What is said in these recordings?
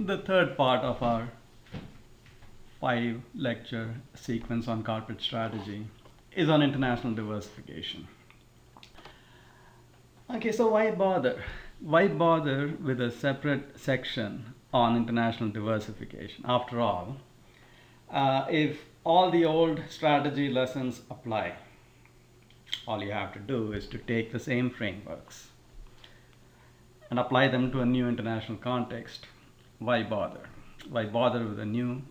The third part of our 5 lecture sequence on corporate strategy is on international diversification. Okay, so why bother? Why bother with a separate section on international diversification? After all, if all the old strategy lessons apply, all you have to do is to take the same frameworks and apply them to a new international context. Why bother? Why bother with a new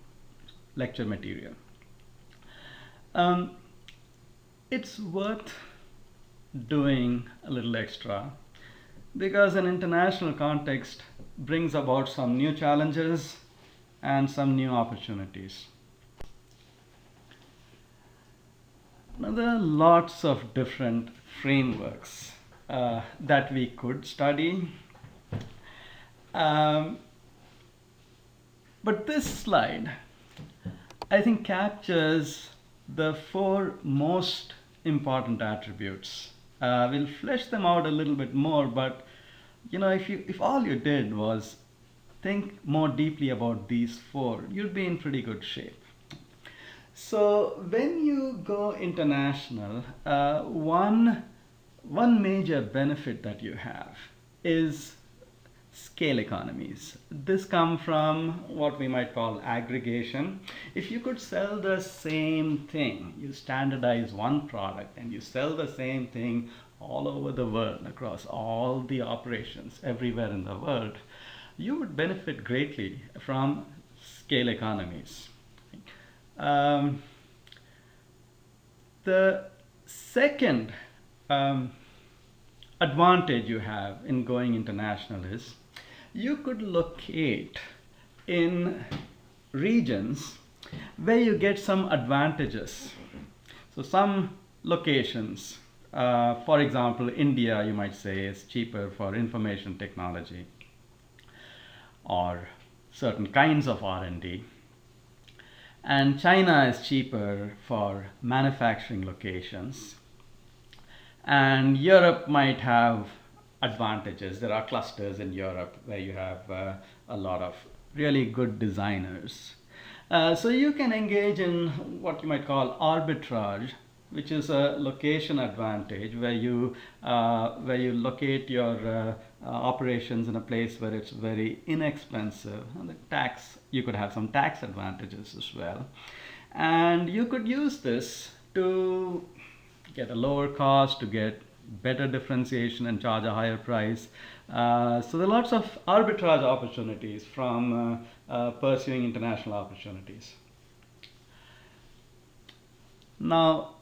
lecture material? It's worth doing a little extra because an international context brings about some new challenges and some new opportunities. Now, there are lots of different frameworks that we could study. But this slide, I think, captures the 4 most important attributes. We'll flesh them out a little bit more, but if all you did was think more deeply about these 4, you'd be in pretty good shape. So when you go international, one major benefit that you have is scale economies. This comes from what we might call aggregation. If you could sell the same thing, you standardize one product and you sell the same thing all over the world, across all the operations everywhere in the world, you would benefit greatly from scale economies. The second advantage you have in going international is you could locate in regions where you get some advantages. So some locations, for example, India, you might say, is cheaper for information technology or certain kinds of R&D. And China is cheaper for manufacturing locations. And Europe might have advantages. There are clusters in Europe where you have a lot of really good designers. So you can engage in what you might call arbitrage, which is a location advantage where you locate your operations in a place where it's very inexpensive, and you could have some tax advantages as well, and you could use this to get a lower cost, to get better differentiation and charge a higher price. So there are lots of arbitrage opportunities from pursuing international opportunities. Now,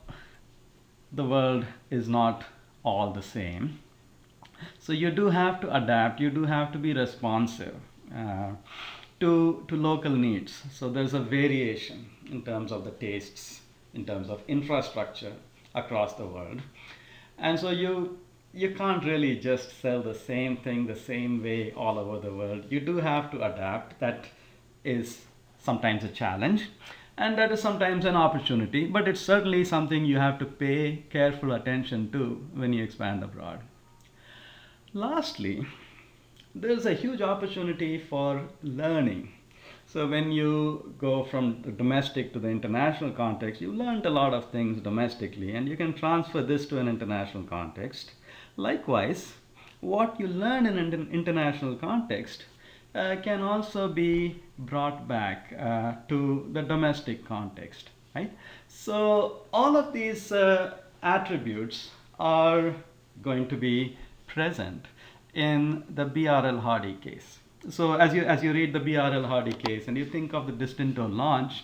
the world is not all the same. So you do have to adapt, you do have to be responsive to local needs. So there's a variation in terms of the tastes, in terms of infrastructure across the world. And so you can't really just sell the same thing the same way all over the world. You do have to adapt. That is sometimes a challenge, and that is sometimes an opportunity, but it's certainly something you have to pay careful attention to when you expand abroad. Lastly, there's a huge opportunity for learning. So when you go from the domestic to the international context, you learned a lot of things domestically, and you can transfer this to an international context. Likewise, what you learn in an international context can also be brought back to the domestic context, right? So all of these attributes are going to be present in the BRL Hardy case. So as you read the BRL Hardy case and you think of the Distinto launch,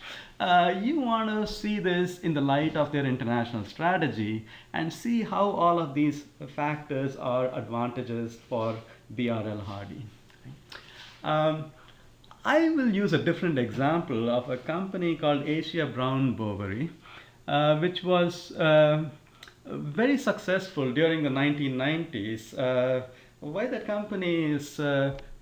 you want to see this in the light of their international strategy and see how all of these factors are advantages for BRL Hardy. I will use a different example of a company called Asia Brown Boveri, which was very successful during the 1990s. Why that company is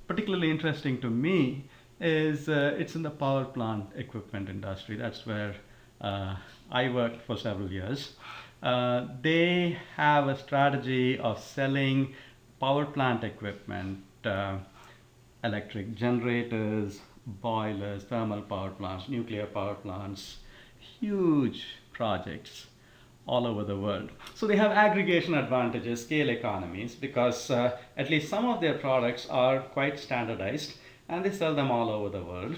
particularly interesting to me is it's in the power plant equipment industry. That's where I worked for several years. They have a strategy of selling power plant equipment electric generators, boilers, thermal power plants, nuclear power plants, huge projects all over the world. So they have aggregation advantages, scale economies, because at least some of their products are quite standardized and they sell them all over the world.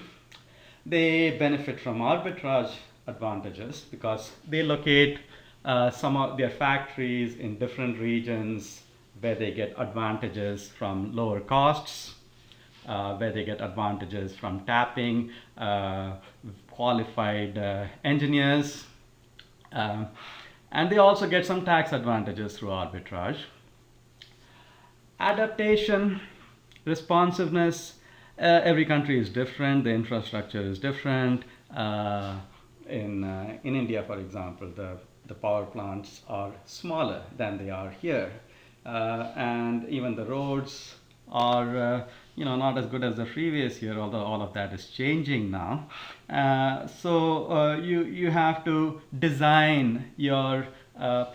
They benefit from arbitrage advantages because they locate some of their factories in different regions where they get advantages from lower costs, where they get advantages from tapping qualified engineers. Uh, and they also get some tax advantages through arbitrage. Adaptation, responsiveness, every country is different, the infrastructure is different. In India, for example, the power plants are smaller than they are here. And even the roads are not as good as the freeways here, although all of that is changing now. So you have to design your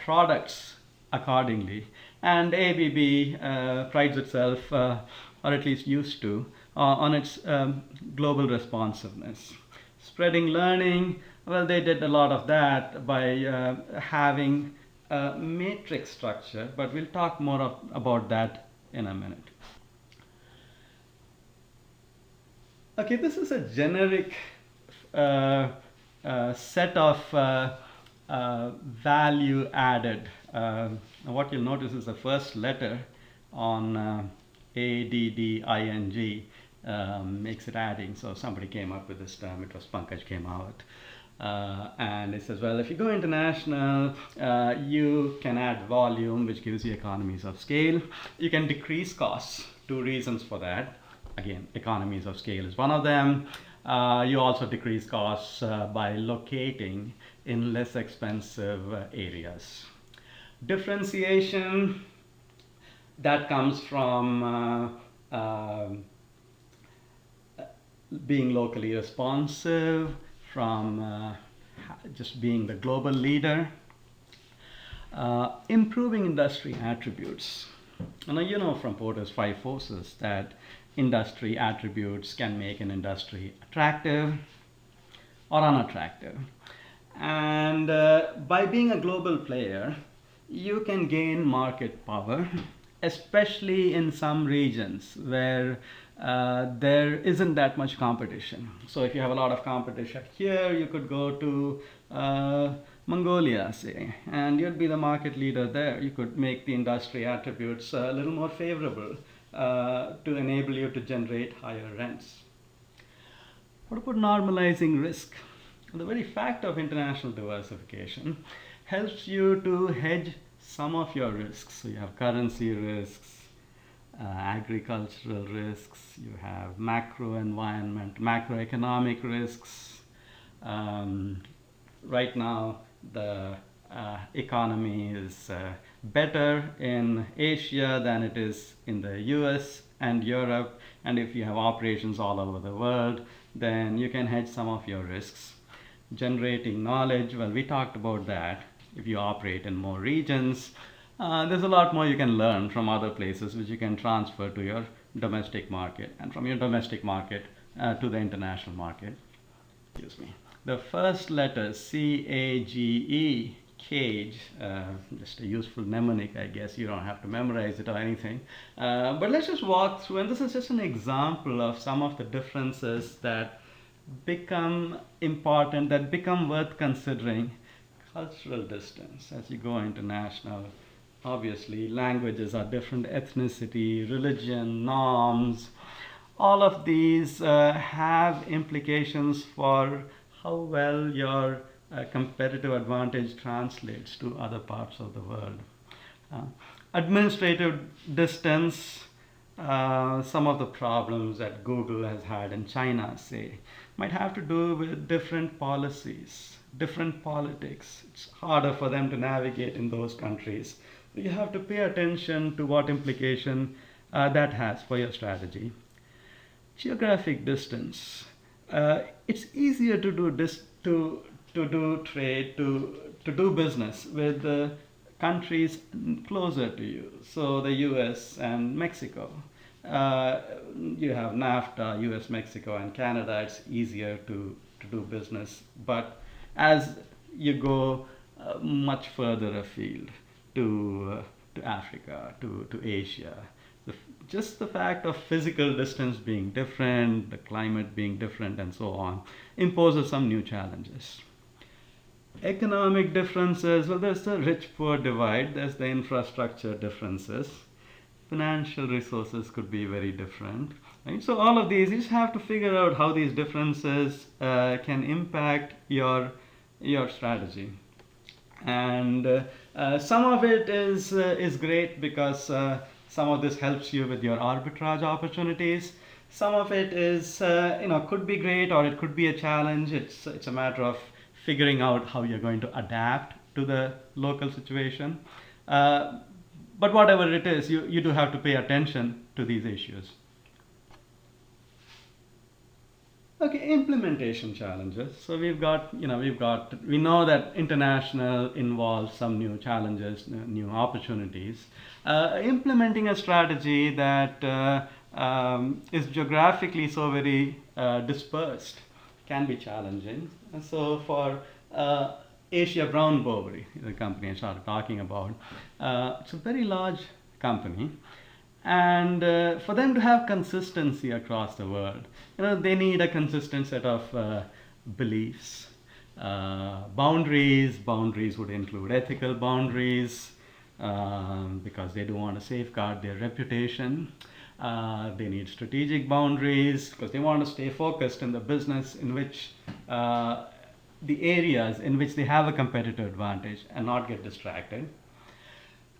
products accordingly. And ABB prides itself, or at least used to, on its global responsiveness. Spreading learning, well, they did a lot of that by having a matrix structure, but we'll talk more about that in a minute. Okay, this is a generic set of value added. What you'll notice is the first letter on ADDING makes it adding. So somebody came up with this term. It was Pankaj came out. And it says, well, if you go international, you can add volume, which gives you economies of scale. You can decrease costs. Two reasons for that. Again, economies of scale is one of them. You also decrease costs by locating in less expensive areas. Differentiation, that comes from being locally responsive, from just being the global leader. Improving industry attributes. And you know from Porter's 5 forces that industry attributes can make an industry attractive or unattractive. And by being a global player, you can gain market power, especially in some regions where there isn't that much competition. So if you have a lot of competition here, you could go to Mongolia, say, and you'd be the market leader there. You could make the industry attributes a little more favorable to enable you to generate higher rents. What about normalizing risk? The very fact of international diversification helps you to hedge some of your risks. So you have currency risks, agricultural risks, you have macro environment, macroeconomic risks. Right now, the economy is better in Asia than it is in the US and Europe. And if you have operations all over the world, then you can hedge some of your risks. Generating knowledge, well, we talked about that. If you operate in more regions, there's a lot more you can learn from other places which you can transfer to your domestic market, and from your domestic market to the international market. Excuse me. The first letter, CAGE, cage, just a useful mnemonic, I guess. You don't have to memorize it or anything. But let's just walk through, and this is just an example of some of the differences that become important, that become worth considering. Cultural distance as you go international. Obviously, languages are different, ethnicity, religion, norms. All of these have implications for how well your competitive advantage translates to other parts of the world. Administrative distance, some of the problems that Google has had in China, say, might have to do with different policies, different politics. It's harder for them to navigate in those countries. You have to pay attention to what implication that has for your strategy. Geographic distance. It's easier to do trade, to do business with countries closer to you. So the US and Mexico. Uh, you have NAFTA, US, Mexico, and Canada. It's easier to do business. But as you go much further afield to Africa, to Asia, just the fact of physical distance being different, the climate being different, and so on, imposes some new challenges. Economic differences, well, there's the rich poor divide, there's the infrastructure differences, financial resources could be very different, right? So all of these, you just have to figure out how these differences can impact your strategy. And some of it is great because some of this helps you with your arbitrage opportunities. Some of it is could be great or it could be a challenge. It's a matter of figuring out how you're going to adapt to the local situation. Uh, but whatever it is, you do have to pay attention to these issues. Okay, implementation challenges. So we know that international involves some new challenges, new opportunities. Implementing a strategy that is geographically so very dispersed can be challenging. And so for Asia Brown Bovary, the company I started talking about, it's a very large company, and for them to have consistency across the world, they need a consistent set of beliefs, boundaries would include ethical boundaries, because they do want to safeguard their reputation. They need strategic boundaries because they want to stay focused in the business in which the areas in which they have a competitive advantage and not get distracted.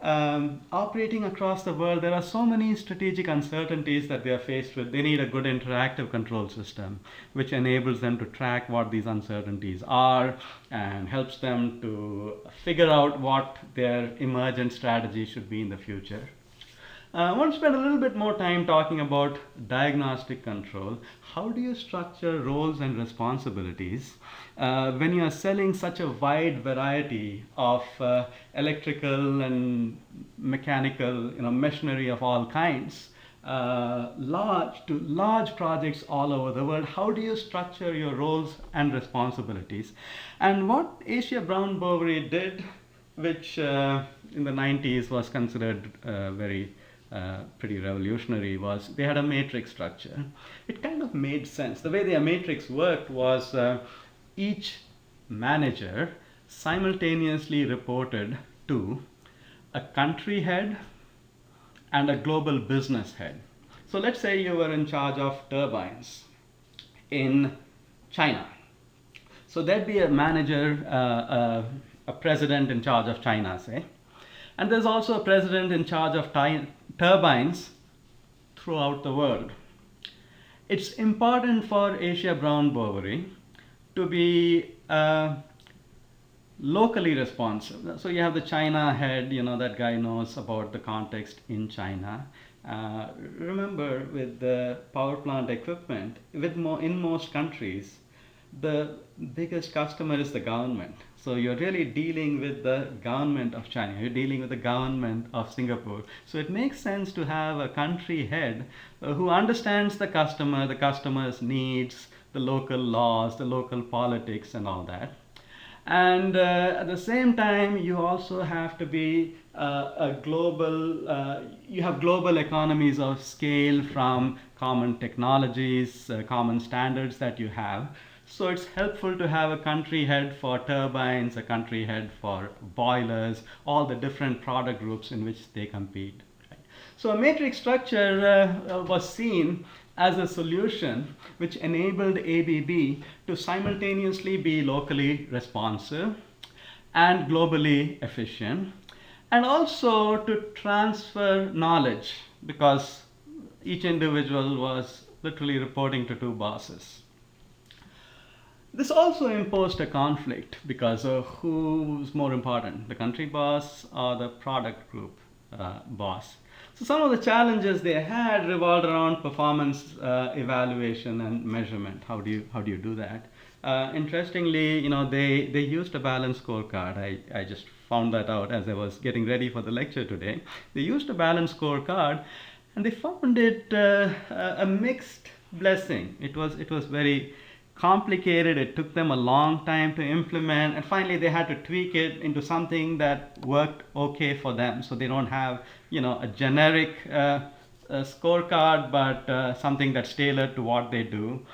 Operating across the world, there are so many strategic uncertainties that they are faced with. They need a good interactive control system, which enables them to track what these uncertainties are and helps them to figure out what their emergent strategy should be in the future. I want to spend a little bit more time talking about diagnostic control. How do you structure roles and responsibilities when you are selling such a wide variety of electrical and mechanical, machinery of all kinds, large projects all over the world? How do you structure your roles and responsibilities? And what Asia Brown Bovary did, which in the 90s was considered very pretty revolutionary, was they had a matrix structure. It kind of made sense. The way their matrix worked was each manager simultaneously reported to a country head and a global business head. So let's say you were in charge of turbines in China. So there'd be a manager, a president in charge of China, say. And there's also a president in charge of turbines throughout the world. It's important for Asia Brown Bovary to be locally responsive. So you have the China head, that guy knows about the context in China. Remember, with the power plant equipment, in most countries, the biggest customer is the government. So you're really dealing with the government of China, you're dealing with the government of Singapore. So it makes sense to have a country head who understands the customer's needs, the local laws, the local politics, and all that. And at the same time, you also have to be you have global economies of scale from common technologies, common standards that you have. So it's helpful to have a country head for turbines, a country head for boilers, all the different product groups in which they compete. Right? So a matrix structure was seen as a solution which enabled ABB to simultaneously be locally responsive and globally efficient, and also to transfer knowledge, because each individual was literally reporting to two bosses. This also imposed a conflict because who's more important, the country boss or the product group boss? So some of the challenges they had revolved around performance evaluation and measurement. How do you do that? Interestingly, they used a balanced scorecard. I just found that out as I was getting ready for the lecture today. They used a balanced scorecard, and they found it a mixed blessing. It was very complicated. It took them a long time to implement, and finally they had to tweak it into something that worked okay for them. So they don't have a generic scorecard, but something that's tailored to what they do.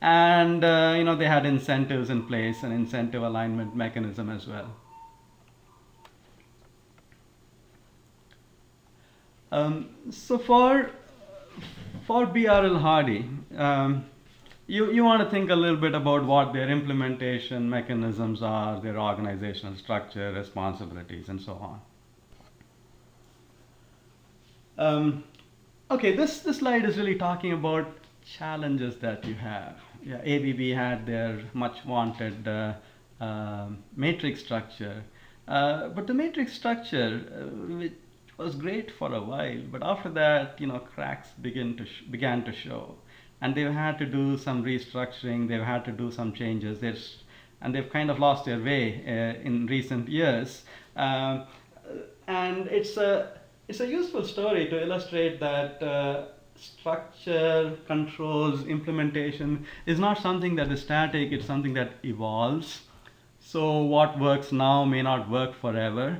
And they had incentives in place, an incentive alignment mechanism as well. So for BRL Hardy, you want to think a little bit about what their implementation mechanisms are, their organizational structure, responsibilities, and so on. Okay, this slide is really talking about challenges that you have. Yeah, ABB had their much wanted matrix structure, but the matrix structure, which was great for a while, but after that, cracks began to show, and they've had to do some restructuring. They've had to do some changes. And they've kind of lost their way in recent years. And it's a useful story to illustrate that structure, controls, implementation is not something that is static. It's something that evolves. So what works now may not work forever.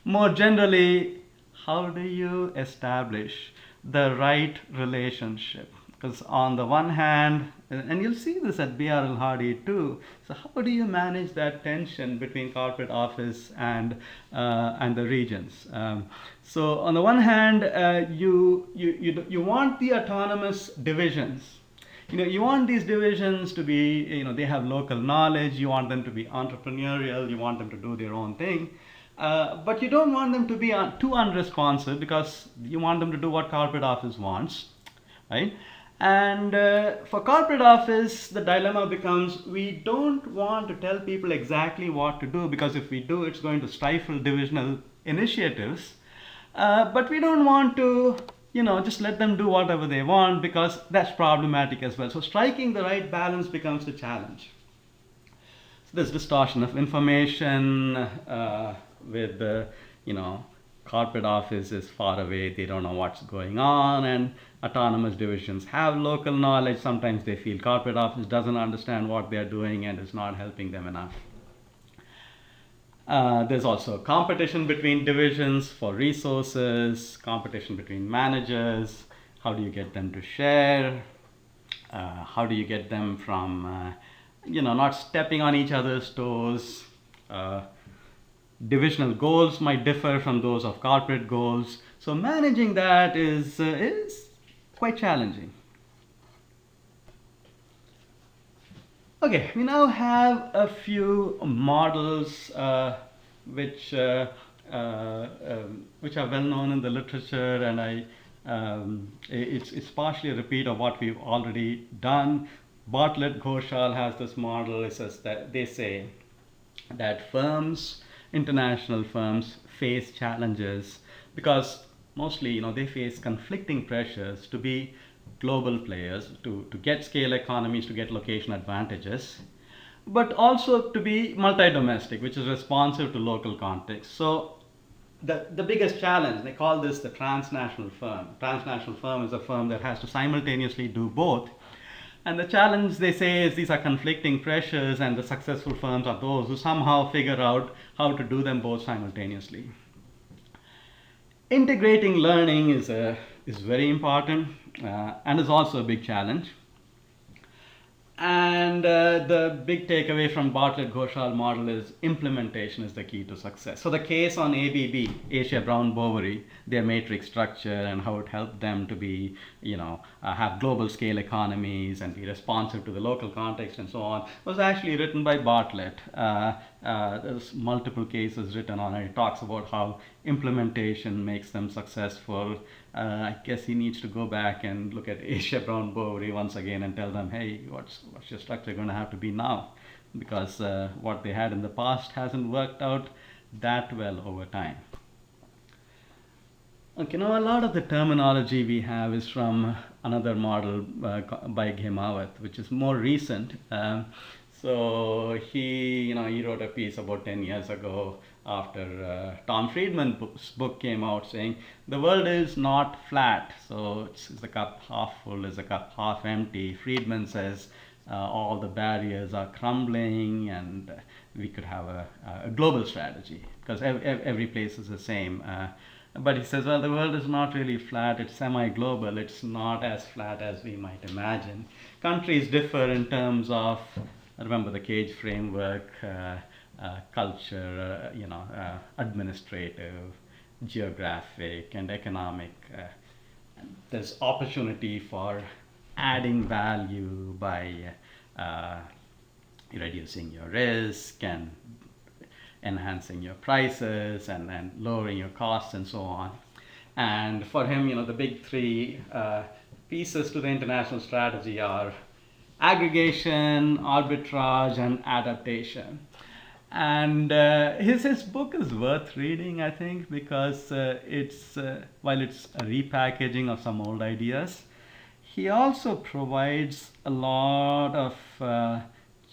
More generally, how do you establish the right relationship? Because on the one hand, and you'll see this at BRL Hardy too. So how do you manage that tension between corporate office and the regions? So on the one hand, you want the autonomous divisions. You want these divisions to be, they have local knowledge. You want them to be entrepreneurial. You want them to do their own thing. But you don't want them to be too unresponsive, because you want them to do what corporate office wants, right? And for corporate office, the dilemma becomes, we don't want to tell people exactly what to do, because if we do, it's going to stifle divisional initiatives. But we don't want to, just let them do whatever they want, because that's problematic as well. So striking the right balance becomes the challenge. So there's distortion of information with the, corporate office is far away. They don't know what's going on, and autonomous divisions have local knowledge. Sometimes they feel corporate office doesn't understand what they're doing and is not helping them enough. There's also competition between divisions for resources, competition between managers. How do you get them to share? How do you get them from, not stepping on each other's toes? Divisional goals might differ from those of corporate goals. So managing that is quite challenging. Okay, we now have a few models which are well known in the literature, and it's partially a repeat of what we've already done. Bartlett Ghoshal has this model. It says that they say that international firms face challenges because mostly, they face conflicting pressures to be global players, to get scale economies, to get location advantages, but also to be multi-domestic, which is responsive to local context. So the biggest challenge, they call this the transnational firm. Transnational firm is a firm that has to simultaneously do both. And the challenge, they say, is these are conflicting pressures, and the successful firms are those who somehow figure out how to do them both simultaneously. Integrating learning is very important and is also a big challenge. And the big takeaway from Bartlett Ghoshal model is implementation is the key to success. So the case on ABB, Asia Brown Boveri, their matrix structure and how it helped them to be, have global scale economies and be responsive to the local context and so on, was actually written by Bartlett. There's multiple cases written on it. It talks about how implementation makes them successful. I guess he needs to go back and look at Asia Brown Boveri once again and tell them, hey, what's your structure going to have to be now? Because what they had in the past hasn't worked out that well over time. Okay, now a lot of the terminology we have is from another model by Ghemawat, which is more recent. So he wrote a piece about 10 years ago after Tom Friedman's book came out, saying the world is not flat. So is the cup half full, is the cup half empty? Friedman says all the barriers are crumbling, and we could have a global strategy because every place is the same. But he says, well, the world is not really flat, it's semi-global, it's not as flat as we might imagine. Countries differ in terms of, remember the cage framework, culture, administrative, geographic, and economic. There's opportunity for adding value by reducing your risk and enhancing your prices and lowering your costs and so on. And for him, the big three pieces to the international strategy are aggregation, arbitrage, and adaptation. And his book is worth reading, I think, because it's while it's a repackaging of some old ideas, he also provides a lot of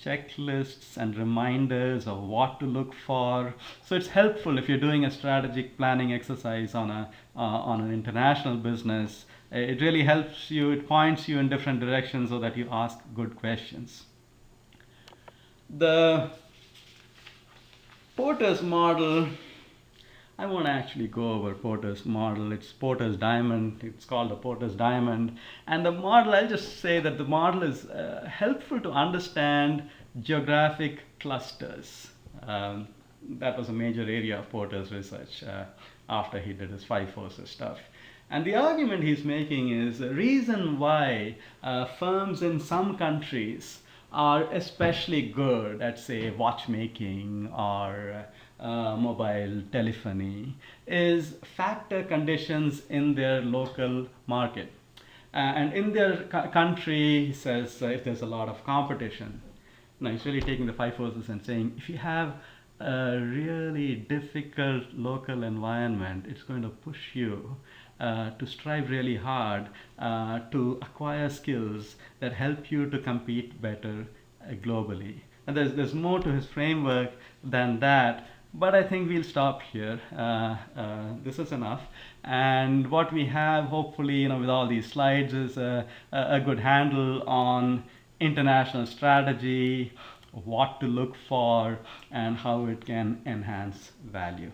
checklists and reminders of what to look for. So it's helpful if you're doing a strategic planning exercise on an international business. It really helps you. It points you in different directions so that you ask good questions. The Porter's model, I won't actually go over Porter's model. It's Porter's diamond. It's called the Porter's diamond. And the model, I'll just say that the model is helpful to understand geographic clusters. That was a major area of Porter's research after he did his five forces stuff. And the argument he's making is the reason why firms in some countries are especially good at, say, watchmaking or mobile telephony is factor conditions in their local market. And in their country, he says, if there's a lot of competition. Now, he's really taking the five forces and saying, if you have a really difficult local environment, it's going to push you to strive really hard to acquire skills that help you to compete better globally. And there's more to his framework than that, but I think we'll stop here. This is enough. And what we have, hopefully, with all these slides, is a good handle on international strategy, what to look for, and how it can enhance value.